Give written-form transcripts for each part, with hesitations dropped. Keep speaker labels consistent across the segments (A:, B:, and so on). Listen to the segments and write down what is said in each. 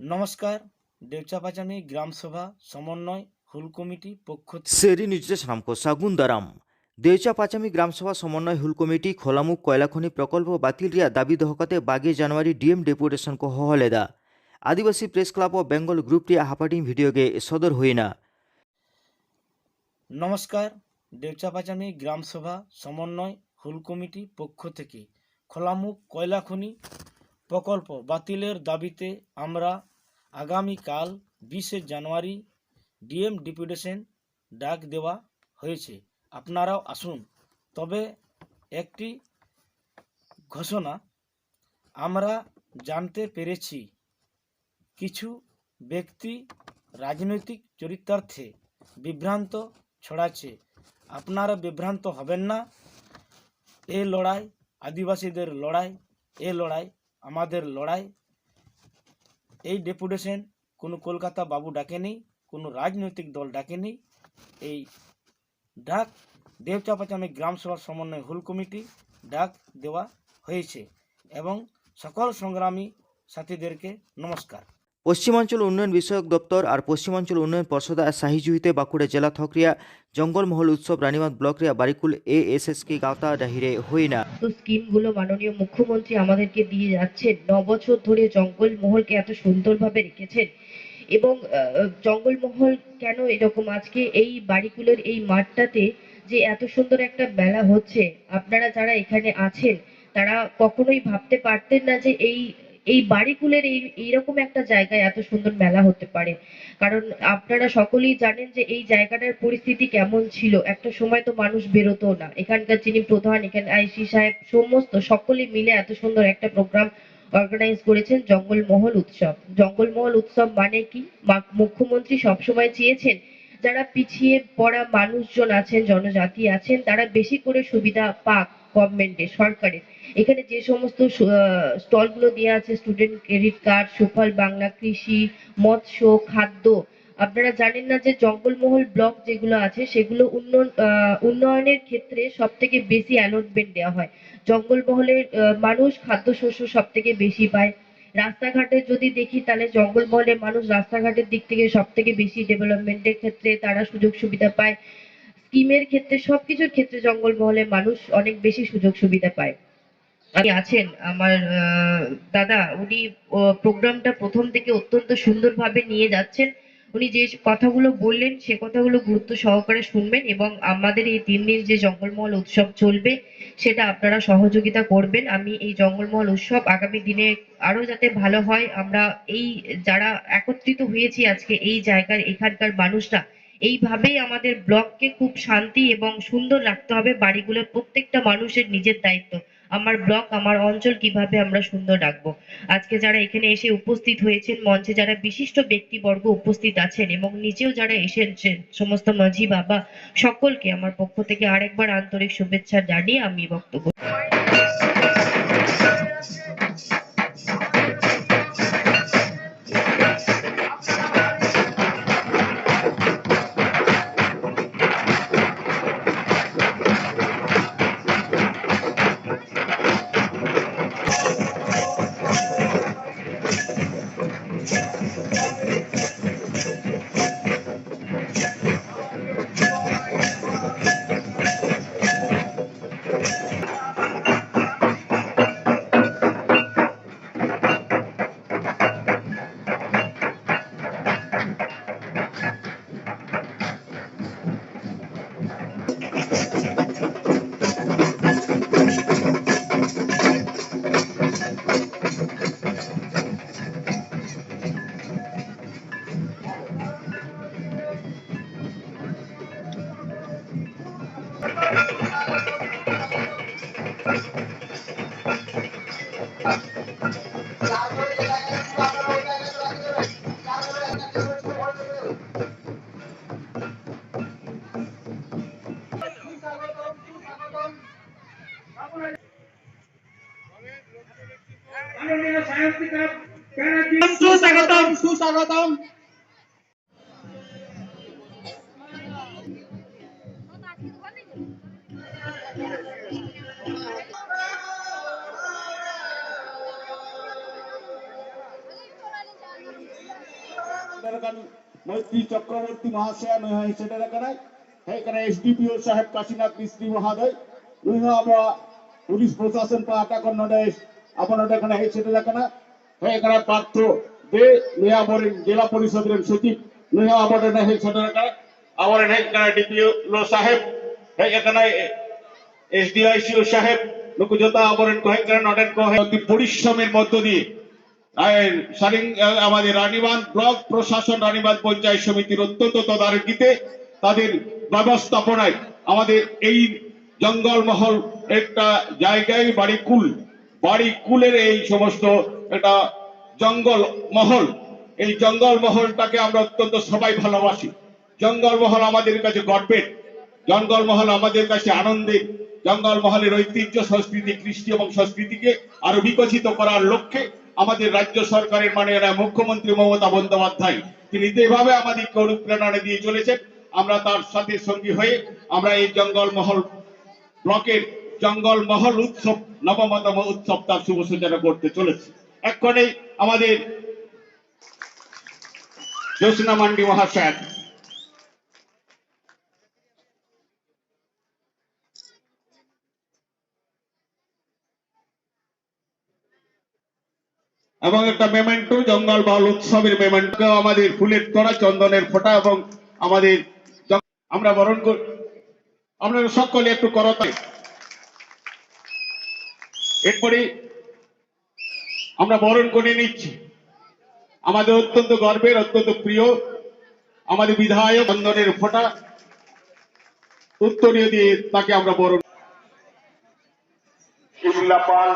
A: নমস্কার। দেউচাপাচামি গ্রাম সভা সমন্বয় হুল কমিটি পক্ষ থেকে
B: সেরি নিউজে সামকো সাগুন দারাম দেউচা পাচামি গ্রামসভা সমন্বয় হুল কমিটি খোলামুখ কয়লা খনি প্রকল্প বাতিল রিয়া দাবি দহকাতে 22 জানুয়ারি ডিএম ডেপুটেशन को हहलेदा आदिवासी प्रेस क्लब और बेंगल ग्रुप टिया हापाटिंग भिडियो गे सदर हुईना।
A: নমস্কার। দেউচাপাচামি গ্রাম সভা সমন্বয় হুল কমিটি পক্ষ থেকে খোলামুখ কয়লা খনি প্রকল্প বাতিলের দাবিতে আমরা আগামীকাল 20 জানুয়ারি ডিএম ডেপুটেশন ডাক দেওয়া হয়েছে। আপনারাও আসুন। তবে একটি ঘোষণা, আমরা জানতে পেরেছি কিছু ব্যক্তি রাজনৈতিক চরিতার্থে বিভ্রান্ত ছড়াচ্ছে। আপনারা বিভ্রান্ত হবেন না। এ লড়াই আদিবাসীদের লড়াই, এ লড়াই আমাদের লড়াই। এই ডেপুটেশন কোনো কলকাতা বাবু ডাকেনি, কোনো রাজনৈতিক দল ডাকেনি। এই ডাক দেউচাপাচামি গ্রাম সভার সমন্বয় হুল কমিটি ডাক দেওয়া হয়েছে এবং সকল সংগ্রামী সাথীদেরকে নমস্কার।
B: পশ্চিমাঞ্চল উন্নয়ন বিষয়ক দপ্তর আর পশ্চিমাঞ্চল উন্নয়ন পর্ষদা সাহিজুহিতে বাঁকুড়া জেলা থকরিয়া জঙ্গলমহল উৎসব রানীবাঁধ ব্লক রিয়া বারিকুল ASSK গাঁওতা ডাহিরে হইনা।
C: তো স্কিমগুলো মাননীয় মুখ্যমন্ত্রী আমাদেরকে দিয়ে যাচ্ছেন। 9 বছর ধরে জঙ্গলমহলকে এত সুন্দরভাবে রেখেছেন এবং জঙ্গলমহল কেন এরকম আজকে এই বাড়িগুলোর এই মাঠটাতে যে এত সুন্দর একটা মেলা হচ্ছে, আপনারা যারা এখানে আছেন তারা কখনোই ভাবতে পারতেন না যে এই এই বাড়িগুলোর এইরকম একটা জায়গায় এত সুন্দর মেলা হতে পারে। কারণ আপনারা সকলেই জানেন যে এই জায়গাটার পরিস্থিতি কেমন ছিল। একটা সময় তো মানুষ বেরোতো না। এখানকার যিনি প্রধান, এখানে আইসি সাহেব সমস্ত সকলে মিলে এত সুন্দর একটা প্রোগ্রাম অর্গানাইজ করেছেন জঙ্গলমহল উৎসব। জঙ্গলমহল উৎসব মানে কি, মুখ্যমন্ত্রী সবসময় চেয়েছেন যারা পিছিয়ে পড়া মানুষজন আছেন, জনজাতি আছেন, তারা বেশি করে সুবিধা পাক গভর্নমেন্টের, সরকারের। এখানে যে সমস্ত স্টলগুলো দেওয়া আছে, স্টুডেন্ট ক্রেডিট কার্ড, সুফল বাংলা, কৃষি, মৎস্য, খাদ্য। আপনারা জানেন না যে জঙ্গলমহল ব্লক যেগুলো আছে সেগুলো উন্নয়নের ক্ষেত্রে সব থেকে বেশি অ্যালটমেন্ট দেওয়া হয়। জঙ্গলমহলের মানুষ খাদ্যশস্য সব থেকে বেশি পায়। রাস্তাঘাটে যদি দেখি তাহলে জঙ্গলমহলের মানুষ রাস্তাঘাটের দিক থেকে সব থেকে বেশি ডেভেলপমেন্টের ক্ষেত্রে তারা সুযোগ সুবিধা পায়। স্কিমের ক্ষেত্রে সবকিছুর ক্ষেত্রে জঙ্গলমহলের মানুষ অনেক বেশি সুযোগ সুবিধা পায়। আছেন আমার দাদা, উনি প্রোগ্রামটা প্রথম থেকে অত্যন্ত সুন্দরভাবে নিয়ে যাচ্ছেন। উনি যে কথাগুলো বললেন সে কথাগুলো গুরুত্ব সহকারে শুনবেন এবং আমাদের এই 3 দিন যে জঙ্গলমহল উৎসব চলবে সেটা আপনারা সহযোগিতা করবেন। আমি এই জঙ্গলমহল উৎসব আগামী দিনে আরো যাতে ভালো হয়, আমরা এই যারা একত্রিত হয়েছি আজকে এই জায়গার এখানকার মানুষরা, এইভাবেই আমাদের ব্লককে খুব শান্তি এবং সুন্দর রাখতে হবে। বাড়িগুলোর প্রত্যেকটা মানুষের নিজের দায়িত্ব, আমার ব্লক আমার অঞ্চল কিভাবে আমরা সুন্দর রাখবো। আজকে যারা এখানে এসে উপস্থিত হয়েছেন, মঞ্চে যারা বিশিষ্ট ব্যক্তিবর্গ উপস্থিত আছেন এবং নিজেও যারা এসেছেন, সমস্ত মাঝি বাবা সকলকে আমার পক্ষ থেকে আরেকবার আন্তরিক শুভেচ্ছা জানিয়ে আমি বক্তব্য।
D: সুস্বাগতম সুস্বাগতম। মৈত্রী চক্রবর্তী মহাশয়া নয় হয় সেটার কারণে এখানে এসডিপিও সাহেব কাশীনাথ মিস্ত্রি মহোদয় নয় আমরা পুলিশ প্রশাসন পাটা কন্নডে আপনার এখানে এই সেটার কারণে এখানে পার্থ দে নয়া বরেন জেলা পরিষদের সচিব নয়া আমাদের এই সেটার কারণে আমাদের এখানে ডিপিও সাহেব এখানে এসডিআইসিও সাহেব নুকু জোতা আবরণ কহেন নডেন কহে অতি পরিশ্রমের মধ্য দিয়ে আমাদের রানীবাঁধ ব্লক প্রশাসন রানীবাঁধ পঞ্চায়েত সমিতির অত্যন্ত তদারকিতে তাদের ব্যবস্থাপনায় আমাদের এই জঙ্গলমহল একটা জায়গায় বাড়িকুলের এই সমস্ত একটা জঙ্গলমহল এই জঙ্গলমহলটাকে আমরা অত্যন্ত সবাই ভালোবাসি। জঙ্গলমহল আমাদের কাছে গর্বের, জঙ্গলমহল আমাদের কাছে আনন্দের। জঙ্গলমহলের ঐতিহ্য সংস্কৃতি কৃষ্টি এবং সংস্কৃতিকে আরো বিকশিত করার লক্ষ্যে আমাদের রাজ্য সরকারের মাননীয় মুখ্যমন্ত্রী মমতা বন্দ্যোপাধ্যায় তিনি যেভাবে আমাদেরকে অনুপ্রেরণা দিয়ে চলেছেন আমরা তার সাথে সঙ্গী হয়ে আমরা এই জঙ্গলমহল ব্লকের জঙ্গলমহল উৎসব নবমতম উৎসব তার শুভ সূচনা করতে চলেছে। এক্ষণে আমাদের জ্যোৎস্না মান্ডি মহাশয় এবং একটা মেমেন্টো জঙ্গলমহল উৎসবের মেমেন্টো আমাদের ফুলের তোড়া চন্দনের ফোঁটা এবং আমাদের আমরা বরণ করি। আপনারা সকলে একটু করতাই। এরপরে আমরা বরণ করে নিচ্ছি আমাদের অত্যন্ত গর্বের অত্যন্ত প্রিয় আমাদের বিধায়ক চন্দনের ফোঁটা উত্তরীয় দিয়ে তাকে আমরা বরণ পাল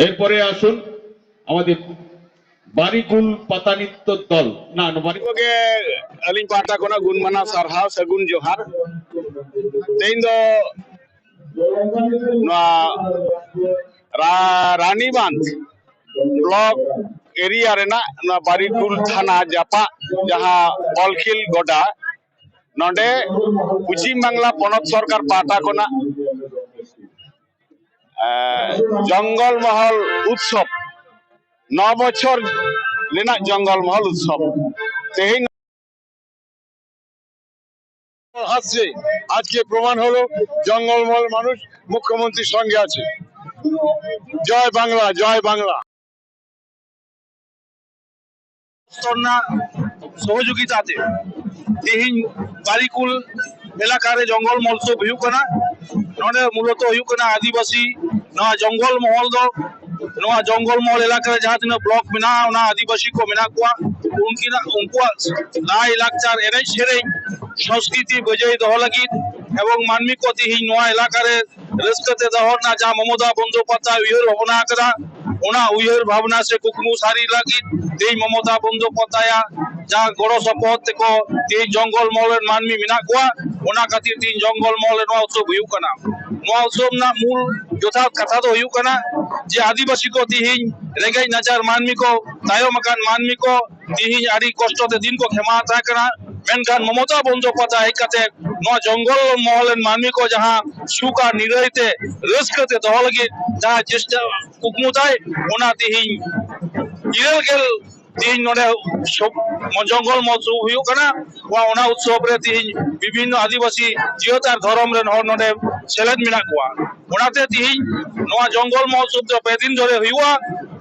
D: এরপরে আসুন আমাদের বাড়িকুল পাতা নৃত্য দল না বাড়িকে আলিং পাটা কোনা গুণমানা সারহাও সাগুন জোহার তেইন দো রানীবাঁধ ব্লক এরিয়া রেনা বাড়িকুল থানা জাপা যাহা বলখিল গোডা নডে পশ্চিম বাংলা পনत সরকার পাটা কোনা জঙ্গলমহল উৎসব 9 বছর লেনা জঙ্গলমহল উৎসব তেহিন আসছে আজকে প্রমাণ হলো জঙ্গলমহল মানুষ মুখ্যমন্ত্রীর সঙ্গে আছে। জয় বাংলা জয় বাংলা। সহযোগিতাতে তেহিন বাড়িকুল এলাকার জঙ্গল মহোৎসব হুᱭᱩᱜ ᱠᱟᱱᱟ ᱱᱚᱰᱮ মূলত হুᱭᱩᱜ ᱠᱟᱱᱟ আদিবাসী নয়া জঙ্গল মহল দো নয়া জঙ্গল মহল এলাকার যাহা তিনা ব্লক মেনা ওনা আদিবাসী কো মেনা কোয়া উনকুয়ার লাই লাকচার এনে সেরেই সংস্কৃতি বজায় দহ লাগি এবং মানমী কো তিহিন নয়া এলাকার রাস্কাতে দহর না যা মমতা বন্দ্যোপাধ্যায় উইহর ভাবনা করা ওনা উইহর ভাবনা সে কুকমু সারি লাগি এই মমতা বন্দ্যোপাধ্যায় যা গড় সপথ কো এই জঙ্গল মহলের মানমী মেনা কোয়া ওনা খাতির তিন জঙ্গল মহলের নয়া উৎসব হুᱭᱩᱜ ᱠᱟᱱᱟ নয়া উৎসব না মূল যথার্থ কথা তো হুᱭᱩᱜ ᱠᱟᱱᱟ যে আদিবাসী কো তিহিন রেঙ্গাই নাচার মানমী কো তায়ম আকান মানমী কো তিহিন আড়ি কষ্টতে দিন কো ক্ষমা তা করা মেনখান মমতা বন্দ্যোপাধ্যায় কাতে নয়া জঙ্গল মহলের মানমী কো যাহা সুকা নিরইতে রাস্কাতে দহ লাগি যা চেষ্টা কুকমুতায় ওনা তিহিন ইরেল গেল তিহিন নডে জঙ্গল মহোৎসব হুᱭᱩᱜ ᱠᱟᱱᱟ ওনা উৎসব রে তিহিন বিভিন্ন আদিবাসী জিয়তার ধরম রেন হর নডে সেলেদ মেনা কোয়া ওনাতে তিহিন নয়া জঙ্গল মহোৎসব ᱫᱚ বেদিন ধরে হুᱭᱩᱜᱼᱟ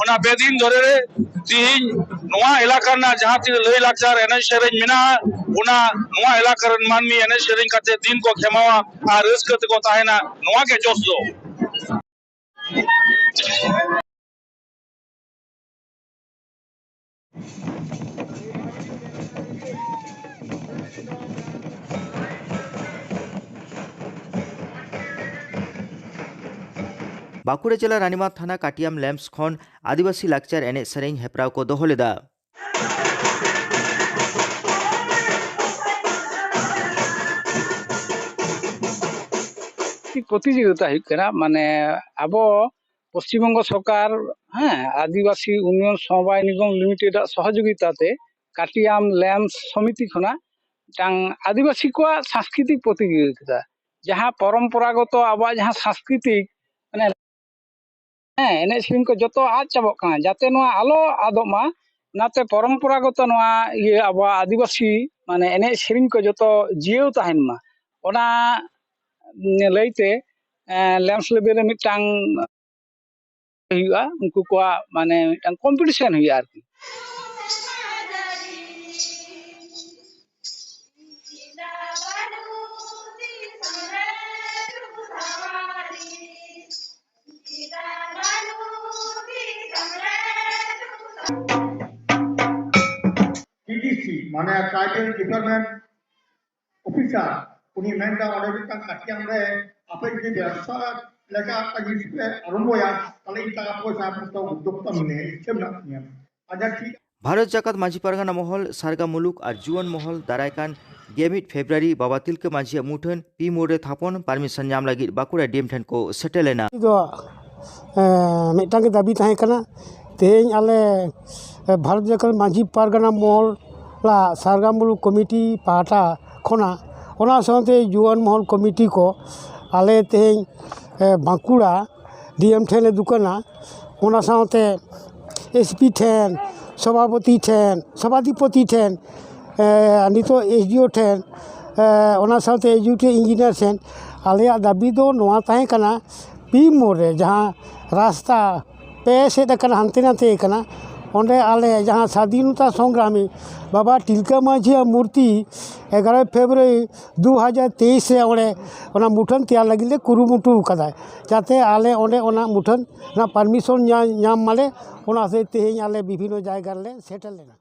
D: ওনা বেদিন ধরে রে তিহিন নয়া এলাকার না যাহা তিন লই লাকচার এনে সেরেñ মেনাᱜᱼᱟ ওনা নয়া এলাকার মানমী এনে সেরেñ কাতে দিন কো ক্ষমাওয়া আর রাস্কাতে কো তাহেনা নয়া কে জোস দো
B: বাঁকুড়া জেলা রানীবাঁধ থানা কাটিয়াম ল্যাম্পস খন আদিবাসী লাকচার এনে সেরেñ হেপরাw ᱠᱚ ᱫᱚᱦᱚ ᱞᱮᱫᱟ।
E: প্রতিযোগিতা হুᱭᱩᱜ ᱠᱟᱱᱟ মানে আবো পশ্চিমবঙ্গ সরকার হ্যাঁ আদিবাসী উন্নয়ন সমবায় নিগম লিমিটেড সহযোগিতাতে কাটিয়াম ল্যাম্পস সমিতি খনা টাং আদিবাসী কো সাংস্কৃতিক প্রতিযোগিতা যাহা পরম্পরাগত আবহাওয়া যাহা সাংস্কৃতিক ᱢᱟᱱᱮ ᱦᱮᱸ ᱮᱱᱮᱡ ᱥᱮᱨᱮᱧ ᱠᱚ ᱡᱚᱛᱚ ᱟᱫ ᱪᱟᱵᱟᱜ ᱠᱟᱱᱟ, ᱡᱟᱛᱮ ᱱᱚᱣᱟ ᱟᱞᱚ ᱟᱫᱚᱜ ᱢᱟ ᱚᱱᱟᱛᱮ ᱯᱚᱨᱚᱢᱯᱚᱨᱟᱜᱚᱛᱚ ᱱᱚᱣᱟ ᱟᱵᱚᱣᱟᱜ ᱟᱹᱫᱤᱵᱟᱹᱥᱤ ᱢᱟᱱᱮ ᱮᱱᱮᱡ ᱥᱮᱨᱮᱧ ᱠᱚ ᱡᱚᱛᱚ ᱡᱤᱭᱟᱹᱣ ᱛᱟᱦᱮᱱ ᱢᱟ, ᱚᱱᱟ ᱞᱟᱹᱭᱛᱮ ᱞᱮᱢᱯᱥ ᱞᱮᱵᱮᱞ ᱨᱮ ᱢᱤᱫᱴᱟᱝ ᱦᱩᱭᱩᱜᱼᱟ, ᱩᱱᱠᱩ ᱠᱚᱣᱟᱜ ᱢᱟᱱᱮ ᱢᱤᱫᱴᱟᱝ ᱠᱚᱢᱯᱤᱴᱤᱥᱮᱱ ᱦᱩᱭᱩᱜᱼᱟ ᱟᱨᱠᱤ।
F: टीडीसी माने ट्राइबल डेवलपमेंट ऑफिसर उनी मेंदा ओडे मिदटां काटियाम रे आपे जुदि व्यवसा लेका जिनिस पे आरम्भया ताले टाका पयसा आपतो उद्योक्ता मिले इच्छा मेनाग तिया आजा ठीक
B: भारत जाकात माझी पारगाना महल सारगा मुलुक और जुआन महल दारायकान 21 फेब्रुआरी बाबा तिलका माझी मुठन पी मोड़े थापन परमिशन नाम लगी बाकुड़ा डीएम ठेन को सेटेलेना
G: मिदटांग दाबी ताहें कना तेहें आले भारत जाकात माझी पारगाना महल ला सारगा मुलुक कमिटी पाटा खोना ओना साथे जुआन महल कमिटी को आले तेहें बाकुड़ा डीएम ठेन ले दुकाना ओना साथे एसपी ठेन सभापति ठेन सभाधिपति ठेन नितो एसडीओ ठेन ओना साथे एजुकेटेड इंजीनियर ठेन आलेया दाबी दो नोआ ताहें कना पी मोड़ रे जहाँ रास्ता पे सेद कना हानते नाते कना ओंडे आले जहाँ स्वाधीनता संग्रामी बाबा तिलका माझी मूर्ति 11 फेब्रुआरी 2023 रे ओंडे ओना मुठन तैयार लगिले कुरुमुटु कदाय जाते आले ओंडे ओना मुठन ना परमिशन नाम माले ओना से तेहें आले विभिन्न जायगा रे सेटल लेना।